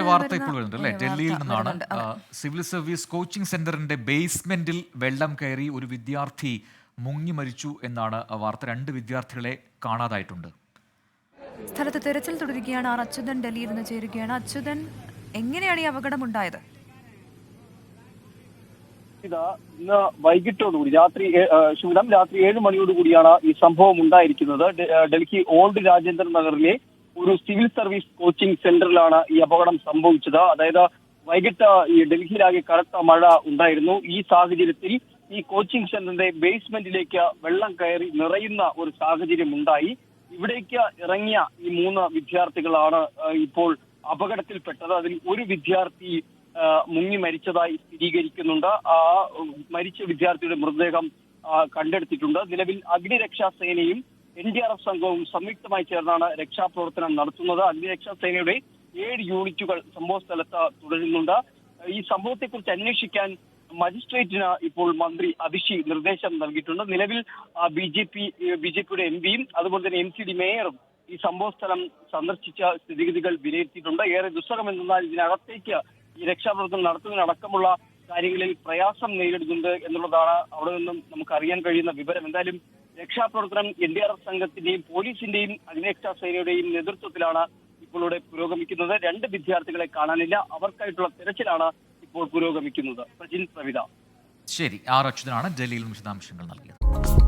വാർത്ത ഇപ്പോൾ വരുന്നുണ്ട് അല്ലേ? ഡൽഹിയിൽ നിന്നാണ്. സിവിൽ സർവീസ് കോച്ചിംഗ് സെന്ററിന്റെ ബേസ്മെന്റിൽ വെള്ളം കയറി ഒരു വിദ്യാർത്ഥി മുങ്ങി മരിച്ചു എന്നാണ് വാർത്ത. 2 വിദ്യാർത്ഥികളെ കാണാതായിട്ടുണ്ട്. സ്ഥലത്ത് തെരച്ചിൽ തുടരുകയാണ്. അച്യുതൻ ഡൽഹിയിൽ നിന്ന് ചേരുകയാണ്. അച്യുതൻ, എങ്ങനെയാണ് ഈ അപകടം ഉണ്ടായത്? ഇന്ന് വൈകിട്ടോടുകൂടി രാത്രി 7 മണിയോടുകൂടിയാണ് ഈ സംഭവം ഉണ്ടായിരിക്കുന്നത്. ഡൽഹി ഓൾഡ് രാജേന്ദ്ര നഗറിലെ ഒരു സിവിൽ സർവീസ് കോച്ചിംഗ് സെന്ററിലാണ് ഈ അപകടം സംഭവിച്ചത്. അതായത് വൈകിട്ട് ഈ ഡൽഹിയിലാകെ കനത്ത മഴ ഉണ്ടായിരുന്നു. ഈ സാഹചര്യത്തിൽ ഈ കോച്ചിംഗ് സെന്ററിന്റെ ബേസ്മെന്റിലേക്ക് വെള്ളം കയറി നിറയുന്ന ഒരു സാഹചര്യം ഉണ്ടായി. ഇവിടേക്ക് ഇറങ്ങിയ ഈ 3 വിദ്യാർത്ഥികളാണ് ഇപ്പോൾ അപകടത്തിൽപ്പെട്ടത്. അതിൽ ഒരു വിദ്യാർത്ഥി മുങ്ങി മരിച്ചതായി സ്ഥിരീകരിക്കുന്നുണ്ട്. ആ മരിച്ച വിദ്യാർത്ഥിയുടെ മൃതദേഹം കണ്ടെടുത്തിട്ടുണ്ട്. നിലവിൽ അഗ്നിരക്ഷാ സേനയും NDRF സംഘവും സംയുക്തമായി ചേർന്നാണ് രക്ഷാപ്രവർത്തനം നടത്തുന്നത്. അഗ്നിരക്ഷാ സേനയുടെ 7 യൂണിറ്റുകൾ സംഭവ സ്ഥലത്ത് തുടരുന്നുണ്ട്. ഈ സംഭവത്തെക്കുറിച്ച് അന്വേഷിക്കാൻ മജിസ്ട്രേറ്റിന് ഇപ്പോൾ മന്ത്രി അതിഷി നിർദ്ദേശം നൽകിയിട്ടുണ്ട്. നിലവിൽ ബിജെപിയുടെ MPയും അതുപോലെ തന്നെ MCD മേയറും ഈ സംഭവ സ്ഥലം സന്ദർശിച്ച സ്ഥിതിഗതികൾ വിലയിരുത്തിയിട്ടുണ്ട്. ഏറെ ദുസ്സഹം എന്നാൽ ഇതിനകത്തേക്ക് ഈ രക്ഷാപ്രവർത്തനം നടത്തുന്നതിനടക്കമുള്ള കാര്യങ്ങളിൽ പ്രയാസം നേരിടുന്നുണ്ട് എന്നുള്ളതാണ് അവിടെ നിന്നും നമുക്ക് അറിയാൻ കഴിയുന്ന വിവരം. എന്തായാലും രക്ഷാപ്രവർത്തനം NDRF സംഘത്തിന്റെയും പോലീസിന്റെയും അഗ്നിരക്ഷാ സേനയുടെയും നേതൃത്വത്തിലാണ് ഇപ്പോൾ ഇവിടെ പുരോഗമിക്കുന്നത്. 2 വിദ്യാർത്ഥികളെ കാണാനില്ല. അവർക്കായിട്ടുള്ള തിരച്ചിലാണ് ഇപ്പോൾ പുരോഗമിക്കുന്നത്. പ്രജിൻ, പ്രവിത. ശരി, അച്യുതനാണ് ഡൽഹിയിൽ വിശദാംശങ്ങൾ നൽകിയത്.